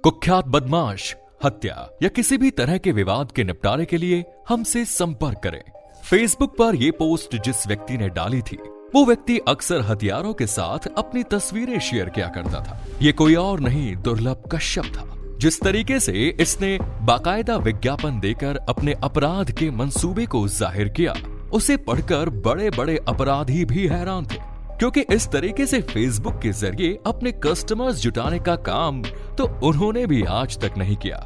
कुख्यात बदमाश, हत्या या किसी भी तरह के विवाद के निपटारे के लिए हमसे संपर्क करें। फेसबुक पर यह पोस्ट जिस व्यक्ति ने डाली थी वो व्यक्ति अक्सर हथियारों के साथ अपनी तस्वीरें शेयर किया करता था। ये कोई और नहीं दुर्लभ कश्यप था। जिस तरीके से इसने बाकायदा विज्ञापन देकर अपने अपराध के मंसूबे को जाहिर किया, उसे पढ़कर बड़े बड़े अपराधी भी हैरान थे, क्योंकि इस तरीके से फेसबुक के जरिए अपने कस्टमर्स जुटाने का काम तो उन्होंने भी आज तक नहीं किया।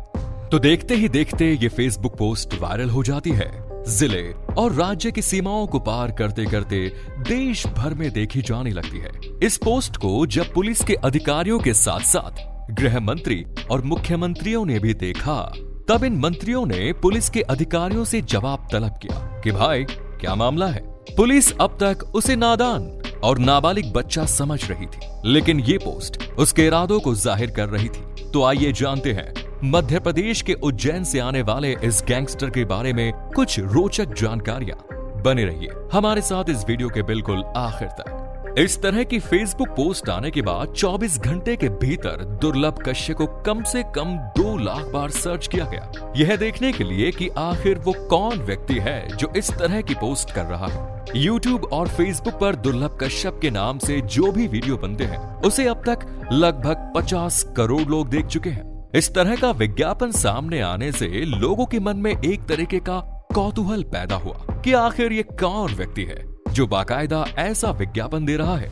तो देखते ही देखते ये फेसबुक पोस्ट वायरल हो जाती है। जिले और राज्य की सीमाओं को पार करते करते देश भर में देखी जाने लगती है। इस पोस्ट को जब पुलिस के अधिकारियों के साथ साथ गृह मंत्री और मुख्यमंत्रियों ने भी देखा, तब इन मंत्रियों ने पुलिस के अधिकारियों से जवाब तलब किया कि भाई क्या मामला है। पुलिस अब तक उसे नादान और नाबालिग बच्चा समझ रही थी, लेकिन ये पोस्ट उसके इरादों को जाहिर कर रही थी। तो आइए जानते हैं मध्य प्रदेश के उज्जैन से आने वाले इस गैंगस्टर के बारे में कुछ रोचक जानकारियां। बने रहिए हमारे साथ इस वीडियो के बिल्कुल आखिर तक। इस तरह की फेसबुक पोस्ट आने के बाद 24 घंटे के भीतर दुर्लभ कश्यप को कम से कम 2 लाख बार सर्च किया गया, यह देखने के लिए कि आखिर वो कौन व्यक्ति है जो इस तरह की पोस्ट कर रहा है। YouTube और Facebook पर दुर्लभ कश्यप के नाम से जो भी वीडियो बनते हैं उसे अब तक लगभग 50 करोड़ लोग देख चुके हैं। इस तरह का विज्ञापन सामने आने से लोगों के मन में एक तरीके का कौतूहल पैदा हुआ कि आखिर ये कौन व्यक्ति है जो बाकायदा ऐसा विज्ञापन दे रहा है,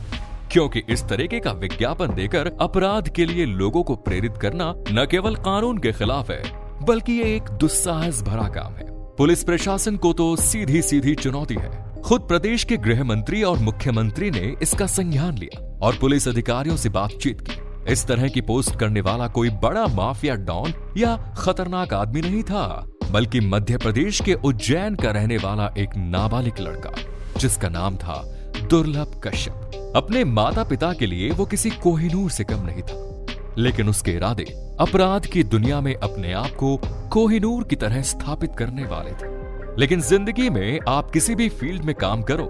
क्योंकि इस तरीके का विज्ञापन देकर अपराध के लिए लोगों को प्रेरित करना न केवल कानून के खिलाफ है, बल्कि ये एक दुस्साहस भरा काम है। पुलिस प्रशासन को तो सीधी सीधी चुनौती है। खुद प्रदेश के गृह मंत्री और मुख्यमंत्री ने इसका संज्ञान लिया और पुलिस अधिकारियों से बातचीत की। इस तरह की पोस्ट करने वाला कोई बड़ा माफिया डॉन या खतरनाक आदमी नहीं था, बल्कि मध्य प्रदेश के उज्जैन का रहने वाला एक नाबालिग लड़का जिसका नाम था दुर्लभ कश्यप। अपने माता पिता के लिए वो किसी कोहिनूर से कम नहीं था, लेकिन उसके इरादे अपराध की दुनिया में अपने आप को कोहिनूर की तरह स्थापित करने वाले थे। लेकिन जिंदगी में आप किसी भी फील्ड में काम करो,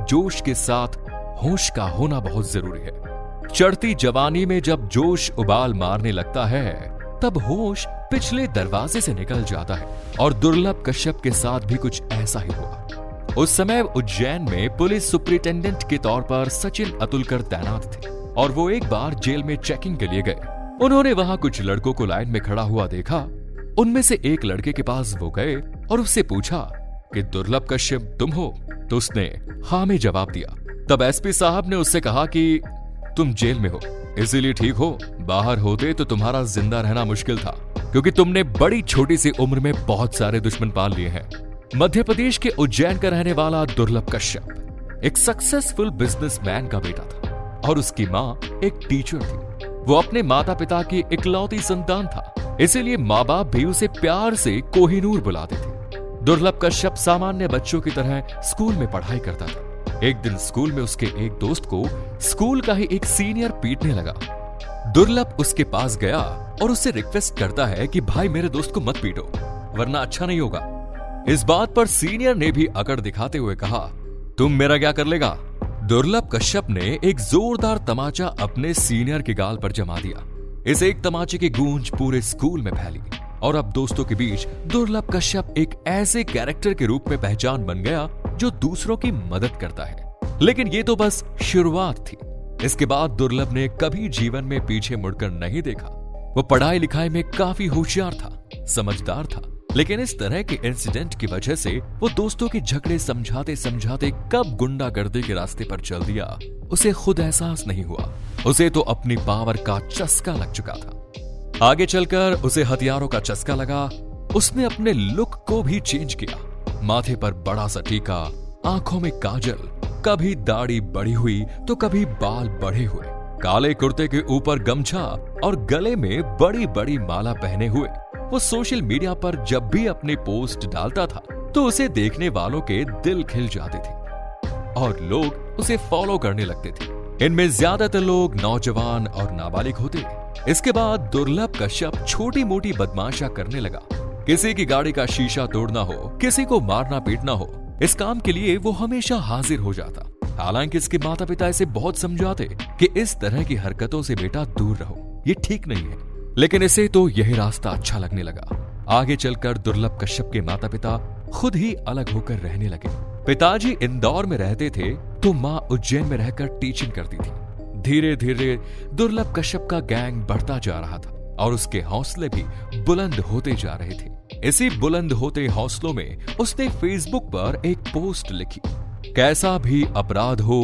जोश के साथ होश का होना बहुत जरूरी है। चढ़ती जवानी में जब जोश उबाल मारने लगता है, तब होश पिछले दरवाजे से निकल जाता है, और दुर्लभ कश्यप के साथ भी कुछ ऐसा ही हुआ। उस समय उज्जैन में पुलिस सुपरिटेंडेंट के तौर पर सचिन अतुलकर तैनात थे, और वो एक बार जेल में चेकिंग के लिए गए। उन्होंने वहां कुछ लड़कों को लाइन में खड़ा हुआ देखा। उनमें से एक लड़के के पास वो गए और उससे पूछा कि दुर्लभ कश्यप तुम हो? तो उसने हाँ में जवाब दिया। तब एसपी साहब ने उससे कहा कि तुम जेल में हो, इसीलिए ठीक हो, बाहर होते तो तुम्हारा जिंदा रहना मुश्किल था, क्योंकि तुमने बड़ी छोटी सी उम्र में बहुत सारे दुश्मन पाल लिए हैं। मध्य प्रदेश के उज्जैन का रहने वाला दुर्लभ कश्यप एक सक्सेसफुल बिजनेसमैन का बेटा था, और उसकी माँ एक टीचर थी। वो अपने माता पिता की इकलौती संतान था, इसीलिए माँ बाप भी उसे प्यार से कोहिनूर बुलाते थे। दुर्लभ कश्यप सामान्य बच्चों की तरह स्कूल में पढ़ाई करता था। एक दिन स्कूल में उसके एक दोस्त को स्कूल का ही एक सीनियर पीटने लगा। दुर्लभ उसके पास गया और उससे रिक्वेस्ट करता है कि भाई मेरे दोस्त को मत पीटो, वरना अच्छा नहीं होगा। इस बात पर सीनियर ने भी अकड़ दिखाते हुए कहा, तुम मेरा क्या कर लेगा? दुर्लभ कश्यप ने एक जोरदार तमाचा अपने सीनियर के गाल पर जमा दिया। इस एक तमाचे की गूंज पूरे स्कूल में फैली, और अब दोस्तों के बीच दुर्लभ कश्यप एक ऐसे कैरेक्टर के रूप में पहचान बन गया जो दूसरों की मदद करता है। लेकिन ये तो बस शुरुआत थी। इसके बाद दुर्लभ ने कभी जीवन में पीछे मुड़कर नहीं देखा। वो पढ़ाई लिखाई में काफी होशियार था, समझदार था, लेकिन इस तरह के इंसिडेंट की वजह से वो दोस्तों के झगड़े समझाते समझाते कब गुंडागर्दी के रास्ते पर चल दिया, उसे खुद एहसास नहीं हुआ। उसे तो अपनी पावर का चस्का लग चुका था। आगे चलकर उसे हथियारों का चस्का लगा। उसने अपने लुक को भी चेंज किया। माथे पर बड़ा सा टीका, आंखों में काजल, कभी दाढ़ी बढ़ी हुई तो कभी बाल बढ़े हुए, काले कुर्ते के ऊपर गमछा और गले में बड़ी बड़ी माला पहने हुए वो सोशल मीडिया पर जब भी अपनी पोस्ट डालता था तो उसे देखने वालों के दिल खिल जाते थे और लोग उसे फॉलो करने लगते थे। इनमें ज्यादातर लोग नौजवान और नाबालिग होते। इसके बाद दुर्लभ कश्यप छोटी मोटी बदमाशियां करने लगा। किसी की गाड़ी का शीशा तोड़ना हो, किसी को मारना पीटना हो, इस काम के लिए वो हमेशा हाजिर हो जाता। हालांकि इसके माता पिता इसे बहुत समझाते कि इस तरह की हरकतों से बेटा दूर रहो, ये ठीक नहीं है। लेकिन इसे तो यही रास्ता अच्छा लगने लगा। आगे चलकर दुर्लभ कश्यप के माता पिता खुद ही अलग होकर रहने लगे। पिताजी इंदौर में रहते थे तो माँ उज्जैन में रहकर टीचिंग करती थी। धीरे धीरे दुर्लभ कश्यप का गैंग बढ़ता जा रहा था और उसके हौसले भी बुलंद होते जा रहे थे। इसी बुलंद होते हौसलों में उसने फेसबुक पर एक पोस्ट लिखी, कैसा भी अपराध हो,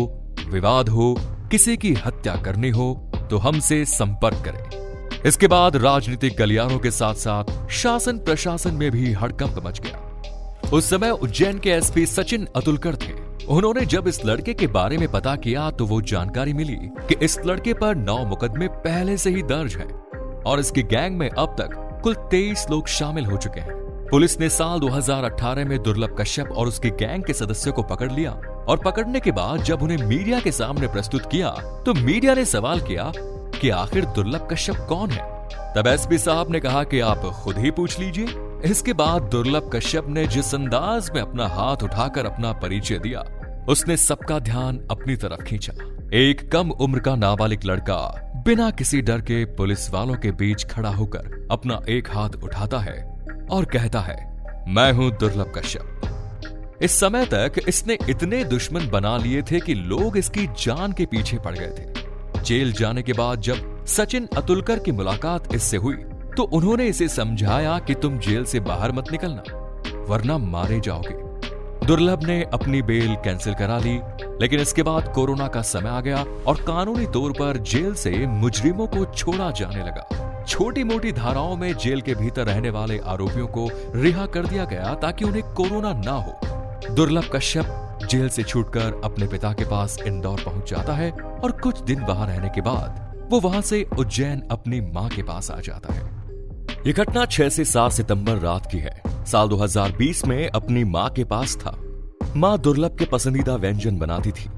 विवाद हो, किसी की हत्या करनी हो तो हमसे संपर्क करें। इसके बाद राजनीतिक गलियारों के साथ साथ शासन प्रशासन में भी हड़कंप मच गया। उस समय उज्जैन के एसपी सचिन अतुलकर थे। उन्होंने जब इस लड़के के बारे में पता किया तो वो जानकारी मिली कि इस लड़के पर 9 मुकदमे पहले से ही दर्ज हैं और इसकी गैंग में अब तक कुल 23 लोग शामिल हो चुके हैं। पुलिस ने साल 2018 में दुर्लभ कश्यप और उसकी गैंग के सदस्यों को पकड़ लिया और पकड़ने के बाद जब उन्हें मीडिया के सामने प्रस्तुत किया तो मीडिया ने सवाल किया कि आखिर दुर्लभ कश्यप कौन है। तब एसपी साहब ने कहा कि आप खुद ही पूछ लीजिए। इसके बाद दुर्लभ कश्यप ने जिस अंदाज में अपना हाथ उठाकर अपना परिचय दिया, उसने सबका ध्यान अपनी तरफ खींचा। एक कम उम्र का नाबालिग लड़का बिना किसी डर के पुलिस वालों के बीच खड़ा होकर अपना एक हाथ उठाता है और कहता है, मैं हूं दुर्लभ कश्यप। इस समय तक इसने इतने दुश्मन बना लिए थे कि लोग इसकी जान के पीछे पड़ गए थे। जेल जाने के बाद जब सचिन अतुलकर की मुलाकात इससे हुई तो उन्होंने इसे समझाया कि तुम जेल से बाहर मत निकलना वरना मारे जाओगे। दुर्लभ ने अपनी बेल कैंसिल करा ली, लेकिन इसके बाद कोरोना का समय आ गया और कानूनी तौर पर जेल से मुजरिमों को छोड़ा जाने लगा। छोटी मोटी धाराओं में जेल के भीतर रहने वाले आरोपियों को रिहा कर दिया गया ताकि उन्हें कोरोना ना हो। दुर्लभ कश्यप जेल से छूटकर अपने पिता के पास इंदौर पहुंच जाता है और कुछ दिन वहां रहने के बाद वो वहां से उज्जैन अपनी मां के पास आ जाता है। ये घटना 6 से 7 सितंबर रात की है। साल 2020 में अपनी मां के पास था। मां दुर्लभ के पसंदीदा व्यंजन बनाती थी,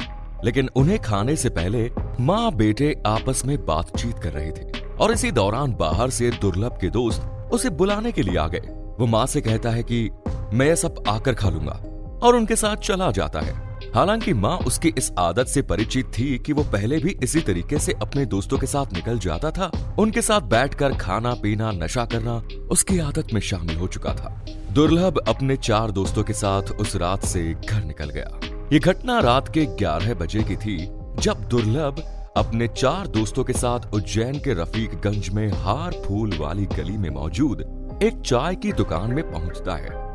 लेकिन उन्हें खाने से पहले मां बेटे आपस में बातचीत कर रहे थे और इसी दौरान बाहर से दुर्लभ के दोस्त उसे बुलाने के लिए आ गए। वो मां से कहता है कि मैं सब आकर खा लूंगा और उनके साथ चला जाता है। हालांकि मां उसकी इस आदत से परिचित थी कि वो पहले भी इसी तरीके से अपने दोस्तों के साथ निकल जाता था। उनके साथ बैठकर खाना पीना नशा करना उसकी आदत में शामिल हो चुका था। दुर्लभ अपने 4 दोस्तों के साथ उस रात से घर निकल गया। ये घटना रात के 11 बजे की थी जब दुर्लभ अपने 4 दोस्तों के साथ उज्जैन के रफीकगंज में हार फूल वाली गली में मौजूद एक चाय की दुकान में पहुंचता है।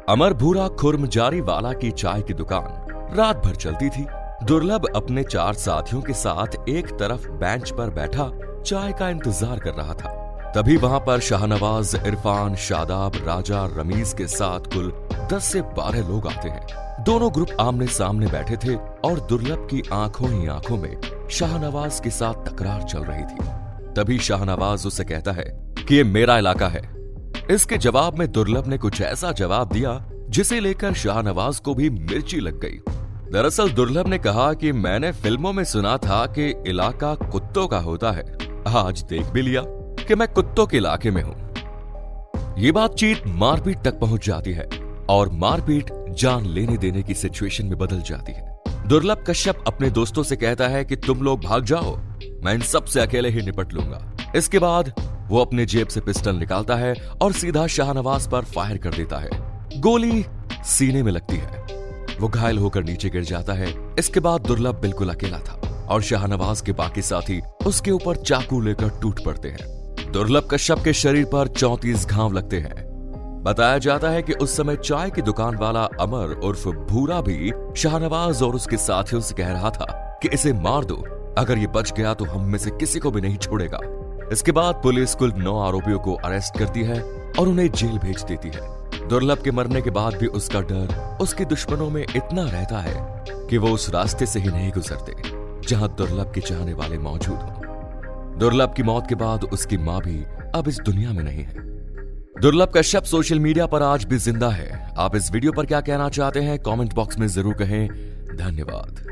अमर भूरा खुर्मजारी वाला की चाय की दुकान रात भर चलती थी। दुर्लभ अपने 4 साथियों के साथ एक तरफ बेंच पर बैठा चाय का इंतजार कर रहा था। तभी वहां पर शाहनवाज, इरफान, शादाब, राजा, रमीज के साथ कुल 10 से 12 लोग आते हैं। दोनों ग्रुप आमने सामने बैठे थे और दुर्लभ की आंखों ही आंखों में शाहनवाज के साथ तकरार चल रही थी। तभी शाहनवाज उससे कहता है कि ये मेरा इलाका है। इसके जवाब में दुर्लभ ने कुछ ऐसा जवाब दिया जिसे लेकर शाहनवाज को भी मिर्ची लग गई। दरअसल दुर्लभ ने कहा कि मैंने फिल्मों में सुना था कि इलाका कुत्तों का होता है, आज देख भी लिया कि मैं कुत्तों के इलाके में हूं। ये बातचीत मारपीट तक पहुंच जाती है और मारपीट जान लेने देने की सिचुएशन में बदल जाती है। दुर्लभ कश्यप अपने दोस्तों से कहता है कि तुम लोग भाग जाओ, मैं इन सब से अकेले ही निपट लूंगा। इसके बाद वो अपने जेब से पिस्टल निकालता है और सीधा शाहनवाज पर फायर कर देता है। गोली सीने में लगती है, वो घायल होकर नीचे गिर जाता है। इसके बाद दुर्लभ बिल्कुल अकेला था और शाहनवाज के बाकी साथी उसके ऊपर चाकू लेकर टूट पड़ते हैं। दुर्लभ कश्यप के शरीर पर 34 घाव लगते हैं। बताया जाता है कि उस समय चाय की दुकान वाला अमर उर्फ भूरा भी शाहनवाज और उसके साथियों से कह रहा था कि इसे मार दो, अगर ये बच गया तो हम में से किसी को भी नहीं छोड़ेगा। इसके बाद पुलिस कुल 9 आरोपियों को अरेस्ट करती है और उन्हें जेल भेज देती है। दुर्लभ के मरने के बाद भी उसका डर उसके दुश्मनों में इतना रहता है कि वो उस रास्ते से ही नहीं गुजरते जहां दुर्लभ के चाहने वाले मौजूद हों। दुर्लभ की मौत के बाद उसकी मां भी अब इस दुनिया में नहीं है। दुर्लभ कश्यप सोशल मीडिया पर आज भी जिंदा है। आप इस वीडियो पर क्या कहना चाहते हैं कमेंट बॉक्स में जरूर कहें। धन्यवाद।